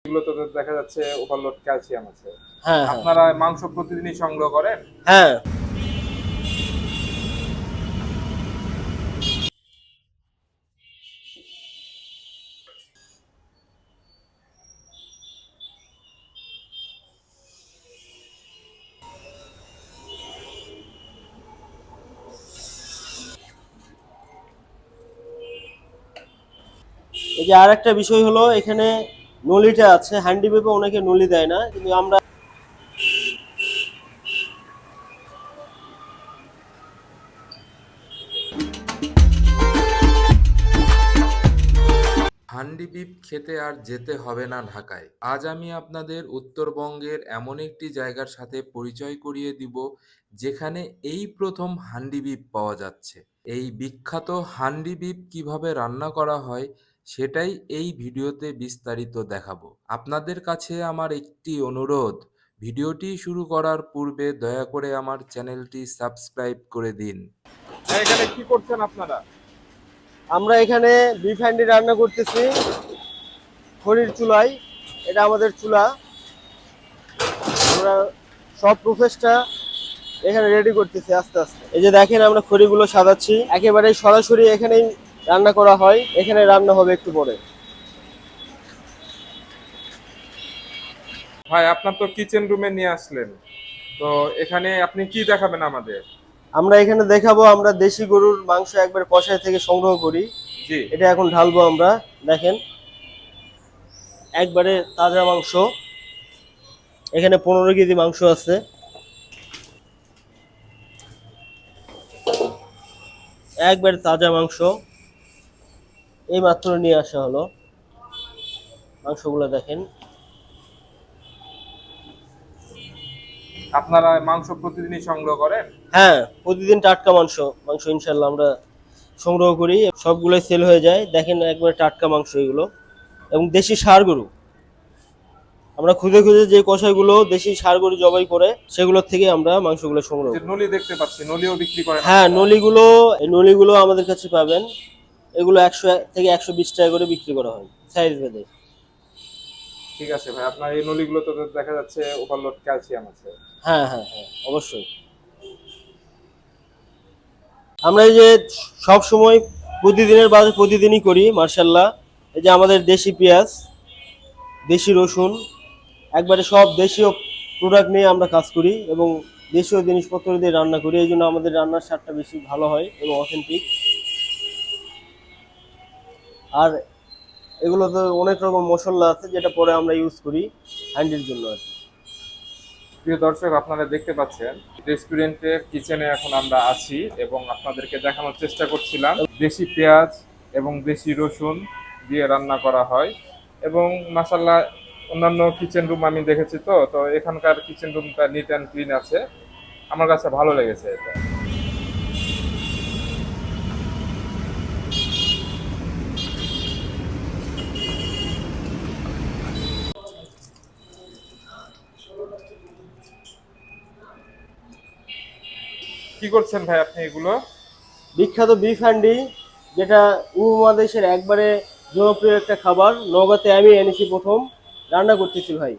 এগুলো তো দেখা যাচ্ছে ওভারলোড ক্যালসিয়াম আছে। হ্যাঁ, হ্যাঁ। আপনারা মাংস প্রতিদিনই সংগ্রহ করেন? হ্যাঁ। এই যে আরেকটা বিষয় হলো এখানে নলিটা আছে, হ্যান্ডি পেপে অনেকে নলি দেয় না, কিন্তু আমরা হান্ডি বিফ খেতে আর যেতে হবে না ঢাকায়। আজ আমি আপনাদের উত্তরবঙ্গের এমন একটি জায়গার সাথে পরিচয় করিয়ে দিব যেখানে এই প্রথম হান্ডি বিফ পাওয়া যাচ্ছে। এই বিখ্যাত হান্ডি বিফ কিভাবে রান্না করা হয় সেটাই এই ভিডিওতে বিস্তারিত দেখাবো। আপনাদের কাছে আমার একটি অনুরোধ, ভিডিওটি শুরু করার পূর্বে দয়া করে আমার চ্যানেলটি সাবস্ক্রাইব করে দিন। এখানে কি করছেন আপনারা? আমরা এখানে বিফ হ্যান্ডি রান্না করতেছি খড়ির চুলায়। এটা আমাদের চুলা। আমরা সব প্রসেসটা এখানে রেডি করতেছি আস্তে আস্তে। এই যে দেখেন আমরা খড়িগুলো সাজাচ্ছি, একেবারে সরাসরি এখানেই রান্না করা হয়। এখানে রান্না হবে একটু পরে। ভাই, আপনার তো কিচেন রুমে নিয়ে আসলেন, তো এখানে আপনি কি দেখাবেন আমাদের? আমরা এখানে দেখাবো আমরা দেশি গরুর মাংস একবার কষাই থেকে সংগ্রহ করি। জি। এটা এখন ঢালবো আমরা। দেখেন একবারে তাজা মাংস, এখানে 15 কেজি মাংস আছে। একবারে তাজা মাংস, এই মাত্র নিয়ে আসা হলো। মাংসগুলো দেখেন। আপনারা মাংস প্রতিদিনই সংগ্রহ করেন? হ্যাঁ, প্রতিদিন টাটকা মাংস মাংস ইনশাল্লাহ আমরা সংগ্রহ করি। সবগুলোই সেল হয়ে যায়। দেখেন একবারে টাটকা মাংস এগুলো, এবং দেশি ষাঁড় গরু। আমরা খুঁজে খুঁজে যে কষাইগুলো দেশি ষাঁড় গরু জবাই করে সেগুলোর থেকে আমরা মাংসগুলো সংগ্রহ যে করি। নলি দেখতে পাচ্ছি, নলিও বিক্রি করেন হ্যাঁ, আপনারা? নলিগুলো, এই নলিগুলো আমাদের কাছে পাবেন। এগুলো 100 থেকে 120 টাকা করে বিক্রি করা হয় সাইজ ভেদে। ঠিক আছে ভাই, আপনার এই নলিগুলো তো দেখা যাচ্ছে ওভারলোড ক্যালসিয়াম আছে। হ্যাঁ, হ্যাঁ, হ্যাঁ, অবশ্যই। আমরা এই যে সব সময় প্রতিদিনের বাজার প্রতিদিনই করি মার্শাল্লাহ। এই যে আমাদের দেশি পেঁয়াজ, দেশি রসুন, একবারে সব দেশীয় প্রোডাক্ট নিয়ে আমরা কাজ করি এবং দেশীয় জিনিসপত্র দিয়ে রান্না করি। এই জন্য আমাদের রান্নার স্বাদটা বেশি ভালো হয় এবং অথেন্টিক। আর এগুলোতে অনেক রকম মশলা আছে যেটা পরে আমরা ইউজ করি হ্যান্ডির জন্য আর কি। প্রিয় দর্শক, আপনারা দেখতে পাচ্ছেন রেস্টুরেন্টের কিচেনে এখন আমরা আছি এবং আপনাদেরকে দেখানোর চেষ্টা করছিলাম দেশি পেঁয়াজ এবং দেশি রসুন দিয়ে রান্না করা হয়। এবং মাসাল্লাহ, অন্যান্য কিচেন রুম আমি দেখেছি, তো তো এখানকার কিচেন রুমটা নিট অ্যান্ড ক্লিন আছে। আমার কাছে ভালো লেগেছে এটা। কি করছেন ভাই আপনি এগুলো? বিখ্যাত বিফ হ্যান্ডি, যেটা উপমহাদেশের একবারে জনপ্রিয় একটা খাবার। নওগাঁতে আমি এনেছি প্রথম, রান্না করতেছি ভাই।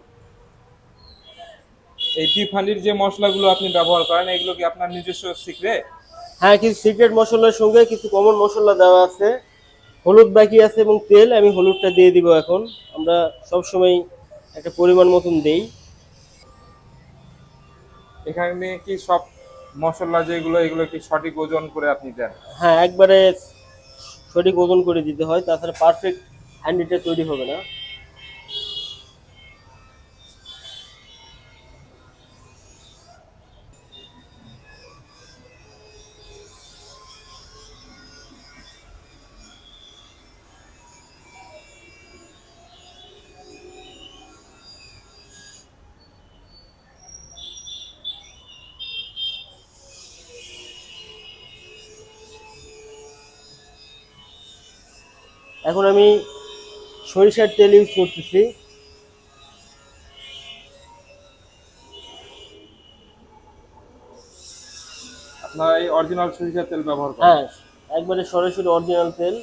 এই বিফ হান্ডির যে মশলাগুলো আপনি ব্যবহার করেন, এগুলো কি আপনার নিজস্ব সিক্রেট? হ্যাঁ, কিছু সিক্রেট মশলার সঙ্গে কিছু কমন মশলা দেওয়া আছে। হলুদ বাকি আছে এবং তেল, আমি হলুদটা দিয়ে দিব এখন। আমরা সবসময় একটা পরিমাণ মতন দেই। এখানে কি সব মশলা যেগুলো, এগুলো কি সঠিক ওজন করে আপনি দেন? হ্যাঁ, একবারে সঠিক ওজন করে দিতে হয়, তাছাড়া পারফেক্ট হ্যান্ডিটা তৈরি হবে না। এখন আমি সরিষার তেল ইউজ করতেছি। আপনারা এই অরিজিনাল সরিষার তেল ব্যবহার করেন? হ্যাঁ, একবারে সরাসরি অরিজিনাল তেল,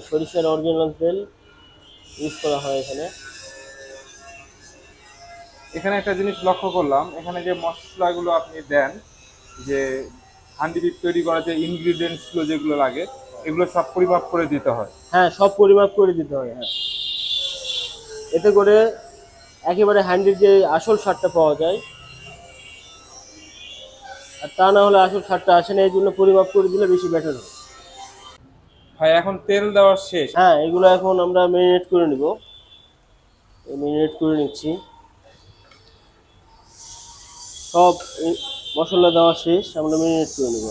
সরিষার অরিজিনাল তেল ইউজ করা হয় এখানে। এখানে একটা জিনিস লক্ষ্য করলাম, এখানে যে মশলাগুলো আপনি দেন, যে হান্ডি বিপ তৈরি করার যে ইনগ্রিডিয়েন্টস গুলো যেগুলো লাগে, এগুলো সব পরিমাপ করে দিতে হয়। হ্যাঁ, সব পরিমাপ করে দিতে হয়। হ্যাঁ, এতে করে একেবারে হান্ডির যে আসল স্বাদটা পাওয়া যায়, আর তা না হলে আসল স্বাদটা আসে না। এই জন্য পরিমাপ করে দিলে বেশি বেটার হয়। ভাই এখন তেল দেওয়া শেষ। হ্যাঁ, এগুলো এখন আমরা মেরিনেট করে নিব। মেরিনেট করে নিচ্ছি। সব মশলা দেওয়া শেষ, আমরা মেরিনেট করে নেব।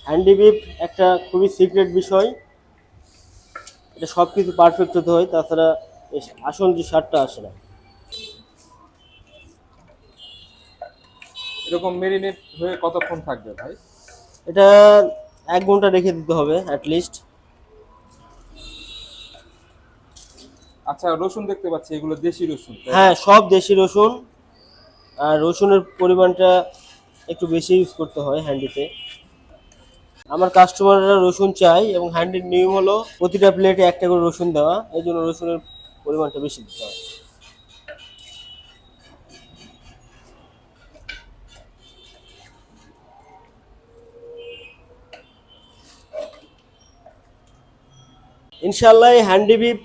হ্যান্ডি বিফ একটা খুবই সিক্রেট বিষয়। এটা সব কিছু পারফেক্ট হতে হয়, তাছাড়া আসল যে স্বাদটা আসে না। এরকম মেরিনেট হয়ে কতক্ষণ থাকবে ভাই? এটা 1 ঘন্টা রেখে দিতে হবে অ্যাটলিস্ট। আচ্ছা, রসুন দেখতে পাচ্ছি, এগুলো দেশি রসুন তাই না? হ্যাঁ, সব দেশি রসুন। আর রসুনের পরিমাণটা একটু বেশি ইউজ করতে হয় হ্যান্ডিতে। আমার কাস্টমাররা রসুন চাই, এবং হ্যান্ডির নিয়ম হলো প্রতিটা প্লেটে একটা করে রসুন দেওয়া, এই জন্য রসুনের পরিমাণটা বেশি দিতে হয়। ইনশাআল্লাহ এই হ্যান্ডি বিফ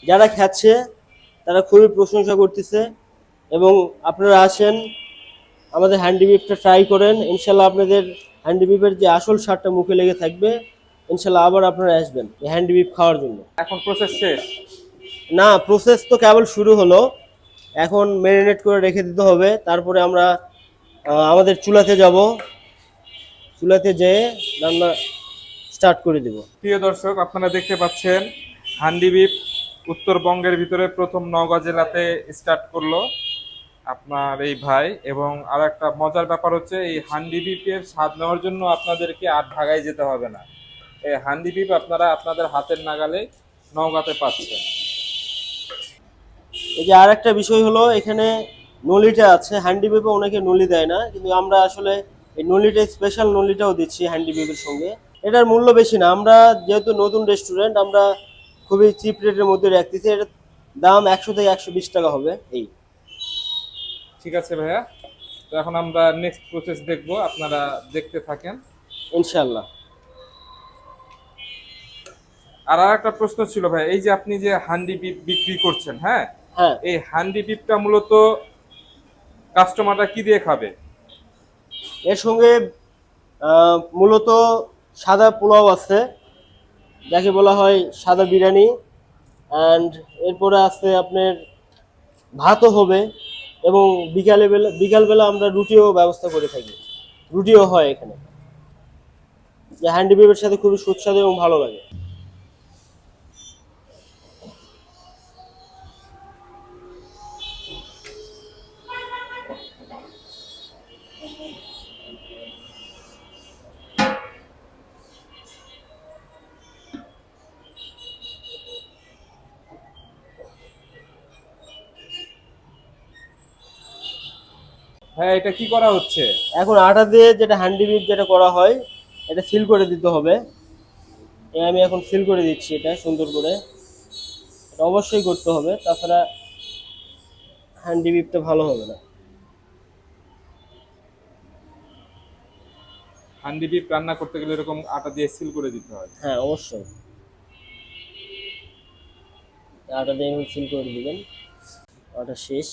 যারা খাচ্ছে তারা খুবই প্রশংসা করতেছে, এবং আপনারা আসেন আমাদের হ্যান্ডি বিফটা ট্রাই করেন। ইনশাআল্লাহ আপনাদের হ্যান্ডি বিফের যে আসল স্বাদটা মুখে লেগে থাকবে। ইনশাআল্লাহ আবার আপনারা আসবেন এই হ্যান্ডি বিফ খাওয়ার জন্য। এখন প্রসেস শেষ? না, প্রসেস তো কেবল শুরু হলো। এখন ম্যারিনেট করে রেখে দিতে হবে, তারপরে আমরা আমাদের চুলাতে যাব। চুলাতে যেয়ে রান্না স্টার্ট করে দেব। প্রিয় দর্শক, আপনারা দেখতে পাচ্ছেন হান্ডি বিপ উত্তরবঙ্গের ভিতরে প্রথম নওগাঁ জেলাতে স্টার্ট করলো আপনার এই ভাই। এবং আর একটা মজার ব্যাপার হচ্ছে, এই হান্ডি বিপের স্বাদ নেওয়ার জন্য আপনাদেরকে আর ঢাকায় যেতে হবে না। এই হান্ডি বিপ আপনারা আপনাদের হাতের নাগালে নওগাঁতে পাচ্ছেন। এই যে আর একটা বিষয় হলো, এখানে নলিটা আছে। হ্যান্ডি বিপে অনেকে নলি দেয় না, কিন্তু আমরা আসলে এই নলিটা, স্পেশাল নলিটাও দিচ্ছি হ্যান্ডি বিপের সঙ্গে। এটার মূল্য বেশি না, আমরা যেহেতু নতুন রেস্টুরেন্ট, আমরা খুবই চিপ রেটের মধ্যে রাখতেছি। এটার দাম 100 থেকে 120 টাকা হবে এই। ঠিক আছে ভাইয়া, তো এখন আমরা নেক্সট প্রসেস দেখব, আপনারা দেখতে থাকেন। ইনশাল্লাহ। আর একটা প্রশ্ন ছিল ভাই, এই যে আপনি যে হান্ডি বিপ বিক্রি করছেন, হ্যাঁ, হ্যাঁ, এই হান্ডি বিপটা মূলত কাস্টমাররা কি দিয়ে খাবে? এর সঙ্গে মূলত সাদা পোলাও আছে, যাকে বলা হয় সাদা বিরিয়ানি। অ্যান্ড এরপরে আছে আপনার ভাতও হবে, এবং বিকালবেলা আমরা রুটিও ব্যবস্থা করে থাকি। রুটিও হয় এখানে, যে হ্যান্ডি বিফের সাথে খুবই সুস্বাদু এবং ভালো লাগে। হ্যাঁ, এটা কি করা হচ্ছে? এখন আটা দিয়ে যেটা হ্যান্ডি বিফ যেটা করা হয়, এটা সিল করে দিতে হবে। আমি এখন সিল করে দিচ্ছি এটা সুন্দর করে। এটা অবশ্যই করতে হবে, তাছাড়া হ্যান্ডি বিফটা ভালো হবে না। হান্ডি বিপ রান্না করতে গেলে এরকম আটা দিয়ে সিল করে দিতে হয়। হ্যাঁ, অবশ্যই আটা দিয়ে এখন সিল করে দিবেন। আটা শেষ।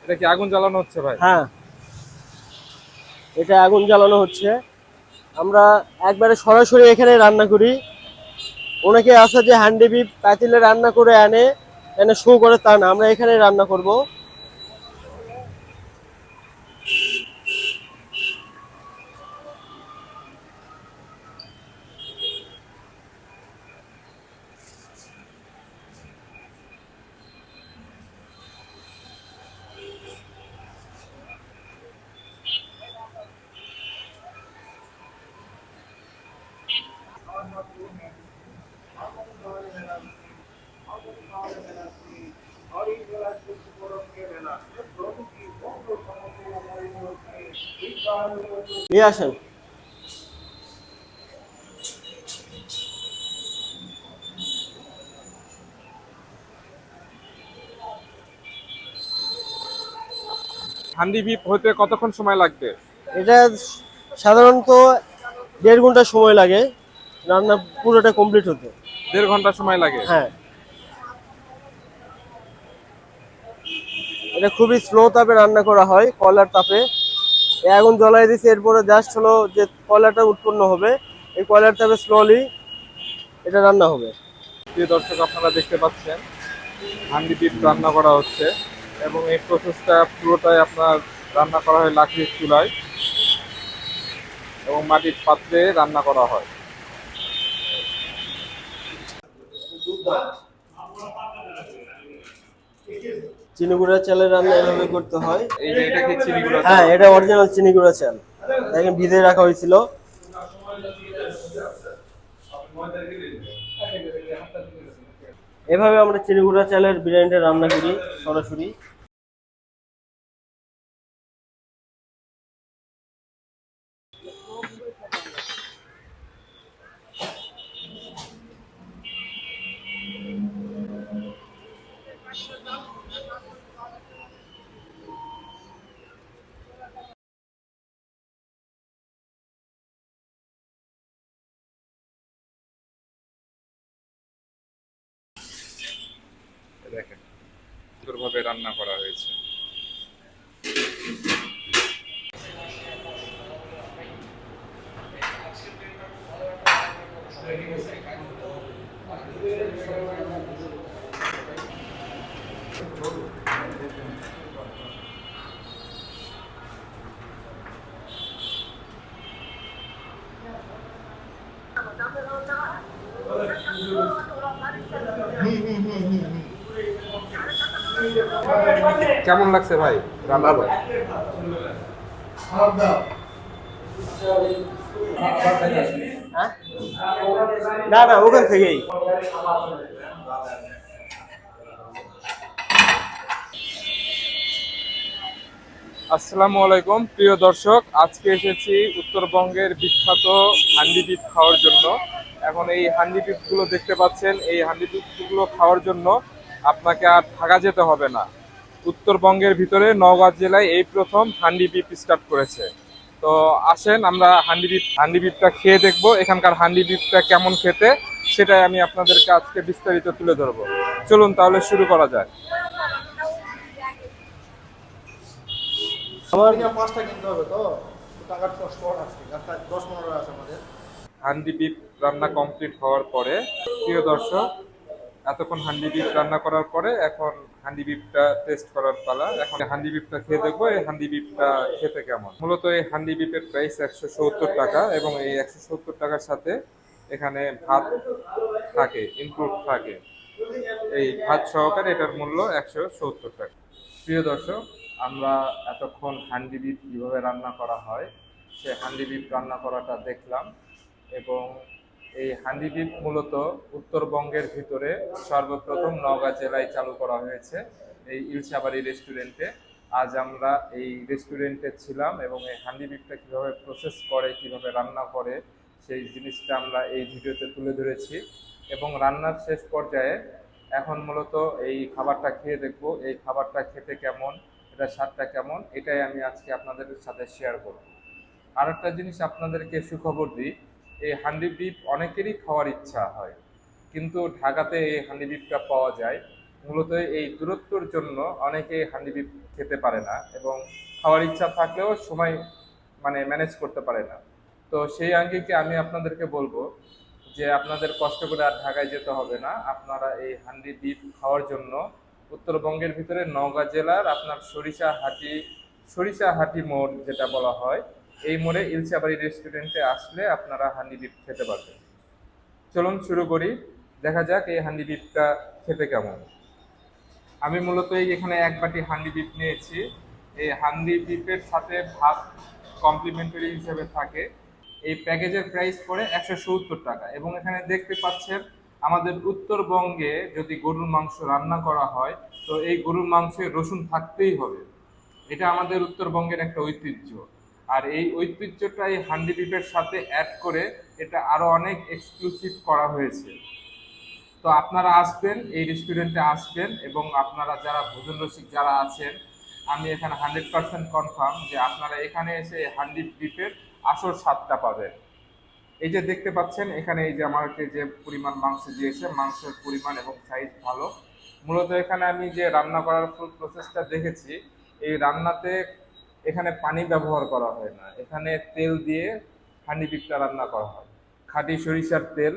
এটা কি আগুন জ্বালানো হচ্ছে ভাই? হ্যাঁ, এটা আগুন জ্বালানো হচ্ছে। আমরা একবারে সরাসরি এখানে রান্না করি। অনেকে আছে যে হ্যান্ডি বিফ পাতিলে রান্না করে আনে, এনে শো করে, তা না, আমরা এখানে রান্না করব। নিয়ে আসেন। হান্ডি বিপ হতে কতক্ষণ সময় লাগবে? এটা সাধারণত 1.5 ঘন্টা সময় লাগে রান্না পুরোটা কমপ্লিট হতে। 1.5 ঘন্টা সময় লাগে। হ্যাঁ, এটা খুবই স্লো তাপে রান্না করা হয়, কয়লার তাপে। এই আগুন জ্বলাই দিয়েছে, এরপরে জাস্ট হলো যে কয়লাটা উৎপন্ন হবে, এই কয়লার তাপে স্লোলি এটা রান্না হবে। প্রিয় দর্শক, আপনারা দেখতে পাচ্ছেন হান্ডি বিপ রান্না করা হচ্ছে এবং এই প্রসেসটা পুরোটাই আপনার রান্না করা হয় লাকড়ির চুলায় এবং মাটির পাত্রে রান্না করা হয়। চিনি গুঁড়া চালের রান্না এভাবে করতে হয়। এই যে এটা কি চিনি গুঁড়া? হ্যাঁ, এটা অরিজিনাল চিনি গুঁড়া চাল, দেখেন ভিজে রাখা হয়েছিল। এভাবে আমরা চিনি গুঁড়া চালের বিরিয়ানিটা রান্না করি সরাসরি। দেখেন সুন্দরভাবে রান্না করা হয়েছে। কেমন লাগছে ভাই রান্না? হ্যাঁ, না না, ওখান থেকেই। আসসালামু আলাইকুম প্রিয় দর্শক, আজকে এসেছি উত্তরবঙ্গের বিখ্যাত হান্ডি বিপ খাওয়ার জন্য। এখন এই হান্ডি বিপগুলো দেখতে পাচ্ছেন, এই হান্ডি বিপগুলো খাওয়ার জন্য আপনাকে আর ঢাকা যেতে হবে না। উত্তরবঙ্গের ভিতরে নওগাঁ জেলায় এই প্রথম হান্ডি বিপ স্টার্ট করেছে। তো আসেন আমরা হান্ডি বিপটা খেয়ে দেখবো, এখানকার হান্ডি বিপটা কেমন খেতে সেটাই আমি আপনাদেরকে আজকে বিস্তারিত তুলে ধরবো। চলুন তাহলে শুরু করা যায়। আমার পাঁচটা কিনতে হবে তো টাকার তো শর্ট আছে, 10-15 আছে আমাদের। হান্ডি বিপ রান্না কমপ্লিট হওয়ার পরে প্রিয় দর্শক, এতক্ষণ হান্ডি বিপ রান্না করার পরে এখন হান্ডি বিপটা টেস্ট করার পালা। এখন হান্ডি বিপটা খেয়ে দেখবো এই হান্ডি বিপটা খেতে কেমন। মূলত এই হান্ডি বিপের প্রাইস 170 টাকা এবং এই 170 টাকার সাথে এখানে ভাত থাকে, ইনক্লুড থাকে। এই ভাত সহকারে এটার মূল্য 170 টাকা। প্রিয় দর্শক, আমরা এতক্ষণ হান্ডি বিপ কীভাবে রান্না করা হয় সে হান্ডি বিপ রান্না করাটা দেখলাম এবং এই হান্ডি বিপ মূলত উত্তরবঙ্গের ভিতরে সর্বপ্রথম নওগাঁ জেলায় চালু করা হয়েছে এই ইলশাবাড়ি রেস্টুরেন্টে। আজ আমরা এই রেস্টুরেন্টে ছিলাম এবং এই হান্ডি বিপটা কীভাবে প্রসেস করে, কীভাবে রান্না করে সেই জিনিসটা আমরা এই ভিডিওতে তুলে ধরেছি এবং রান্নার শেষ পর্যায়ে এখন মূলত এই খাবারটা খেয়ে দেখব, এই খাবারটা খেতে কেমন, এটা স্বাদটা কেমন, এটাই আমি আজকে আপনাদের সাথে শেয়ার করব। আর একটা জিনিস আপনাদেরকে সুখবর দিই, এই হান্ডি বিপ অনেকেরই খাওয়ার ইচ্ছা হয়, কিন্তু ঢাকাতে এই হান্ডি বিপটা পাওয়া যায়। মূলত এই দূরত্বর জন্য অনেকে হান্ডি বিপ খেতে পারে না এবং খাওয়ার ইচ্ছা থাকলেও সময় ম্যানেজ করতে পারে না। তো সেই আঙ্গিকে আমি আপনাদেরকে বলবো যে আপনাদের কষ্ট করে আর ঢাকায় যেতে হবে না। আপনারা এই হান্ডি বিপ খাওয়ার জন্য উত্তরবঙ্গের ভিতরে নওগাঁ জেলার আপনার সরিষাহাটি মোড় যেটা বলা হয়, এই মোড়ে ইলশাবাড়ি রেস্টুরেন্টে আসলে আপনারা হান্ডি বিপ খেতে পারবেন। চলুন শুরু করি, দেখা যাক এই হান্ডি বিপটা খেতে কেমন। আমি মূলত এখানে 1 বাটি হান্ডি বিপ নিয়েছি। এই হান্ডি বিপের সাথে ভাত কমপ্লিমেন্টারি হিসেবে থাকে এই প্যাকেজের প্রাইস পড়ে 170 টাকা। এবং এখানে দেখতে পাচ্ছেন আমাদের উত্তরবঙ্গে যদি গরুর মাংস রান্না করা হয় তো এই গরুর মাংসে রসুন থাকতেই হবে। এটা আমাদের উত্তরবঙ্গের একটা ঐতিহ্য। আর এই ঐতিহ্যটা এই হান্ডি বিফের সাথে অ্যাড করে এটা আরো অনেক এক্সক্লুসিভ করা হয়েছে। তো আপনারা আসবেন, এই রেস্টুরেন্টে আসবেন, এবং আপনারা যারা ভোজন রসিক যারা আছেন, আমি এখানে 100% কনফার্ম যে আপনারা এখানে এসে হান্ডি বিফের আসল স্বাদটা পাবেন। এই যে দেখতে পাচ্ছেন এখানে এই যে আমাকে যে পরিমাণ মাংস দিয়েছে, মাংসের পরিমাণ এবং সাইজ ভালো। মূলত এখানে আমি যে রান্না করার ফুল প্রসেসটা দেখেছি, এই রান্নাতে এখানে পানি ব্যবহার করা হয় না, এখানে তেল দিয়ে হান্ডি বিফটা রান্না করা হয়। খাঁটি সরিষার তেল,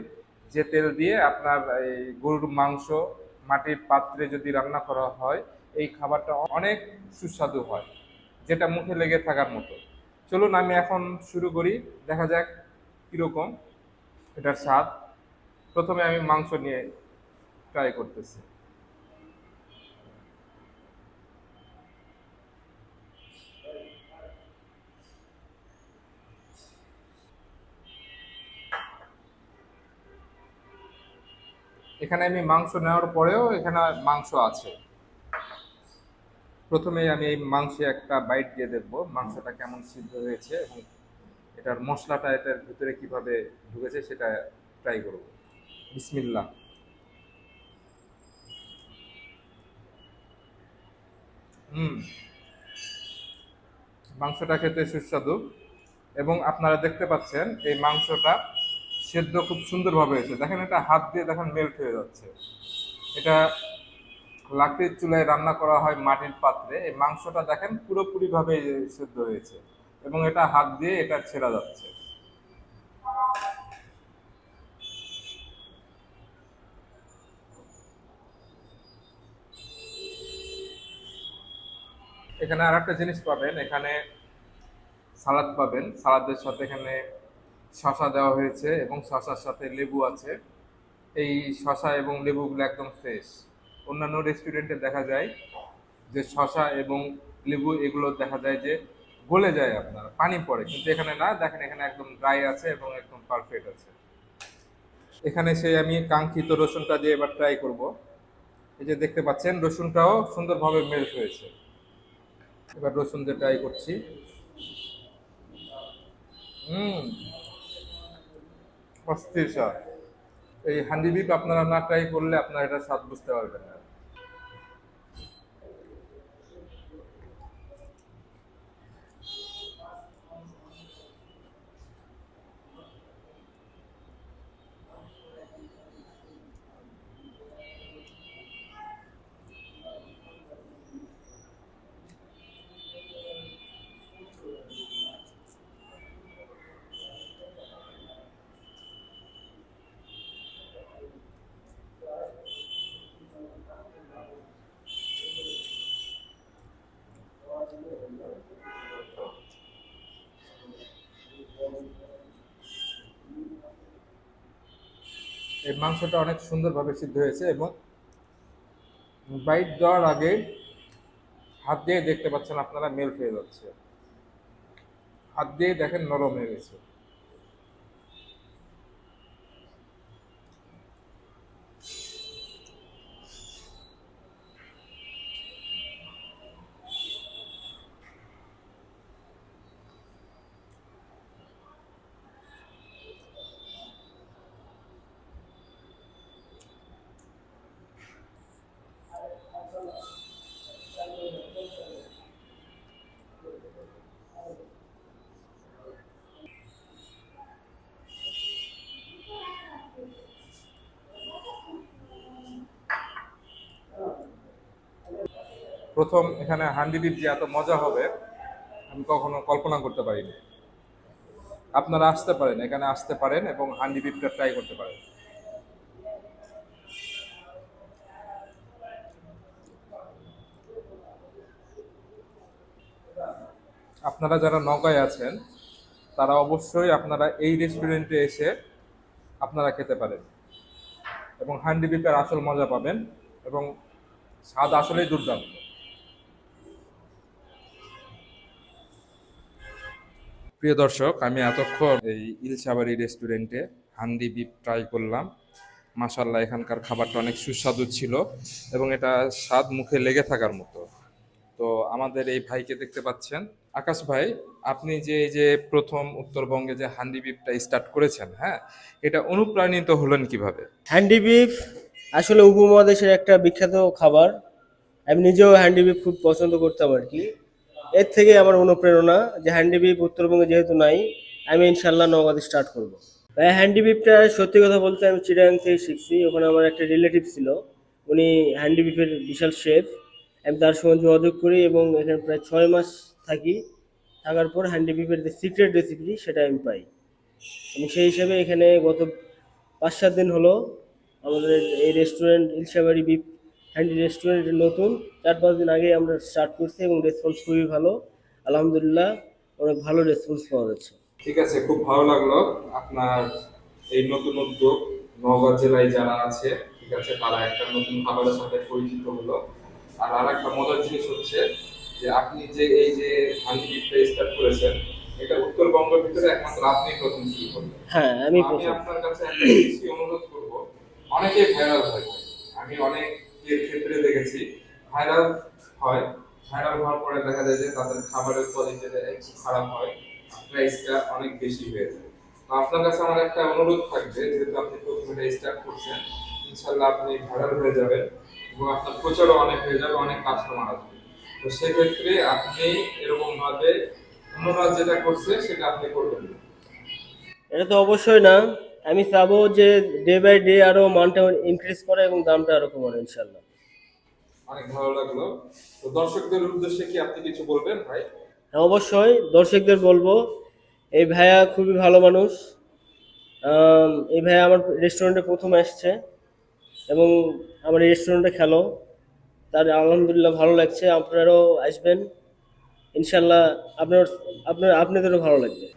যে তেল দিয়ে আপনার এই গরুর মাংস মাটির পাত্রে যদি রান্না করা হয় এই খাবারটা অনেক সুস্বাদু হয়, যেটা মুখে লেগে থাকার মতো। চলুন আমি এখন শুরু করি, দেখা যাক কীরকম এটার স্বাদ। প্রথমে আমি মাংস নিয়ে ট্রাই করতেছি। এখানে আমি মাংস নেওয়ার পরেও এখানে মাংস আছে। প্রথমেই আমি এই মাংসে একটা বাইট দিয়ে দেখবো মাংসটা কেমন সিদ্ধ হয়েছে এবং এটার মশলাটা এটার ভিতরে কিভাবে ঢুকেছে সেটা ট্রাই করব। বিসমিল্লাহ। হুম, মাংসটা খেতে সুস্বাদু। এবং আপনারা দেখতে পাচ্ছেন এই মাংসটা সেদ্ধ খুব সুন্দরভাবে হয়েছে। দেখেন এটা হাত দিয়ে দেখেন মেল্ট হয়ে যাচ্ছে। এটা লাকড়ির চুলায় রান্না করা হয় মাটির পাত্রে, এই মাংসটা দেখেন পুরোপুরিভাবে সেদ্ধ হয়েছে এবং এটা হাত দিয়ে এটা ছেড়া যাচ্ছে। এখানে আর একটা জিনিস পাবেন, এখানে সালাদ পাবেন, সালাদের সাথে এখানে শসা দেওয়া হয়েছে এবং শসার সাথে লেবু আছে। এই শসা এবং লেবুগুলো একদম ফ্রেশ। অন্যান্য রেস্টুরেন্টে দেখা যায় যে শসা এবং লেবু এগুলো দেখা যায় যে গলে যায়, আপনার পানি পড়ে, কিন্তু এখানে না, দেখেন এখানে একদম ড্রাই আছে এবং একদম পারফেক্ট আছে। এখানে সেই আমি কাঙ্ক্ষিত রসুনটা দিয়ে এবার ট্রাই করব। এই যে দেখতে পাচ্ছেন রসুনটাও সুন্দরভাবে মেল্ট হয়েছে। এবার রসুন দিয়ে ট্রাই করছি। হুম, অস্থির স্বাদ। এই হান্ডি বিফ আপনারা না ট্রাই করলে আপনারা এটা স্বাদ বুঝতে পারবেন না। এই মাংসটা অনেক সুন্দরভাবে সিদ্ধ হয়েছে এবং বাইট দেওয়ার আগে হাত দিয়ে দেখতে পাচ্ছেন আপনারা মেল্ট হয়ে যাচ্ছে, হাত দিয়ে দেখেন নরম হয়ে গেছে। প্রথম এখানে হান্ডি বিফ যে এত মজা হবে আমি কখনো কল্পনা করতে পারিনি। আপনারা আসতে পারেন, এখানে আসতে পারেন এবং হান্ডি বিফটা ট্রাই করতে পারেন। আপনারা যারা নওগাঁয় আছেন তারা অবশ্যই আপনারা এই রেস্টুরেন্টে এসে আপনারা খেতে পারেন এবং হান্ডি বিফের আসল মজা পাবেন এবং স্বাদ আসলেই দুর্দান্ত। প্রিয় দর্শক, আমি এতক্ষণ এই ইলশাবাড়ি রেস্টুরেন্টে হান্ডি বিফ ট্রাই করলাম। মাশাল্লাহ, এখানকার খাবারটা অনেক সুস্বাদু ছিল এবং এটা স্বাদ মুখে লেগে থাকার মতো। তো আমাদের এই ভাইকে দেখতে পাচ্ছেন, আকাশ ভাই, আপনি যে এই যে প্রথম উত্তরবঙ্গে যে হান্ডি বিফটা স্টার্ট করেছেন, হ্যাঁ, এটা অনুপ্রাণিত হলেন কিভাবে? হ্যান্ডি বিফ আসলে উপমহাদেশের একটা বিখ্যাত খাবার। আমি নিজেও হ্যান্ডি বিফ খুব পছন্দ করতাম আর কি। এর থেকে আমার অনুপ্রেরণা যে হ্যান্ডি বিফ উত্তরবঙ্গে যেহেতু নাই, আমি ইনশাল্লাহ নওগাঁতে স্টার্ট করবো। ভাই হ্যান্ডি বিফটা সত্যি কথা বলতে আমি চিটাগাং থেকে শিখছি। ওখানে আমার একটা রিলেটিভ ছিল, উনি হ্যান্ডি বিফের বিশাল শেফ। আমি তার সঙ্গে যোগাযোগ করি এবং এখানে প্রায় 6 মাস থাকি। থাকার পর হ্যান্ডি বিফের যে সিক্রেট রেসিপি সেটা আমি পাই এবং সেই হিসেবে এখানে গত 5-7 দিন হলো আমাদের এই রেস্টুরেন্ট ইলশাবাড়ি বিফ হ্যান্ডি রেস্টুরেন্ট নতুন। 4-5 দিন আগে আমরা স্টার্ট করছি এবং রেসপন্স খুবই ভালো। আলহামদুলিল্লাহ, অনেক ভালো রেসপন্স পাওয়া যাচ্ছে। ঠিক আছে, খুব ভালো লাগলো আপনার এই নতুন উদ্যোগ। নওগাঁ জেলায় যারা আছে, ঠিক আছে, তারা একটা নতুন খাবারের সাথে পরিচিত হলো। আর আরেকটা মজার জিনিস হচ্ছে যে আপনি যে এই যে হান্ডি বিফটা স্টার্ট করেছেন, এটা উত্তরবঙ্গের ভিতরে একমাত্র আপনি প্রথম শুরু করলেন। হ্যাঁ, তো আমি আমি প্রথম। আপনার কাছে একটা জিনিসই অনুরোধ করব, অনেকেই ভাইরাল হয়। আমি অনেকের ক্ষেত্রে দেখেছি ভাইরাল হয়, ভাইরাল হওয়ার পরে দেখা যায় যে তাদের খাবারের কোয়ালিটিটা একটু খারাপ হয়, প্রাইসটা অনেক বেশি হয়ে যায়। তো আপনার কাছে আমার একটা অনুরোধ থাকবে, যেহেতু আপনি প্রথমে স্টার্ট করছেন, ইনশাল্লাহ আপনি ভাইরাল হয়ে যাবেন এবং আপনার প্রচারও অনেক হয়ে যাবে, অনেক কাস্টমার আসবে। তো সেক্ষেত্রে আপনি এরকম ভাবে অন্যরা যেটা করছে সেটা আপনি করবেন না। এটা তো অবশ্যই না। আমি চাবো যে ডে বাই ডে আরো মানটা ইনক্রিজ করে এবং দামটা আরো কমানো ইনশাল্লাহ। অনেক ভালো লাগলো। তো দর্শকদের উদ্দেশ্যে কি আপনি কিছু বলবেন ভাই? হ্যাঁ, অবশ্যই দর্শকদের বলবো, এই ভাইয়া খুবই ভালো মানুষ। এই ভাইয়া আমার রেস্টুরেন্টে প্রথম আসছে এবং আমার এই রেস্টুরেন্টে খেলো, তার আলহামদুলিল্লাহ ভালো লাগছে। আপনারাও আসবেন ইনশাল্লাহ, আপনাদেরও ভালো লাগবে।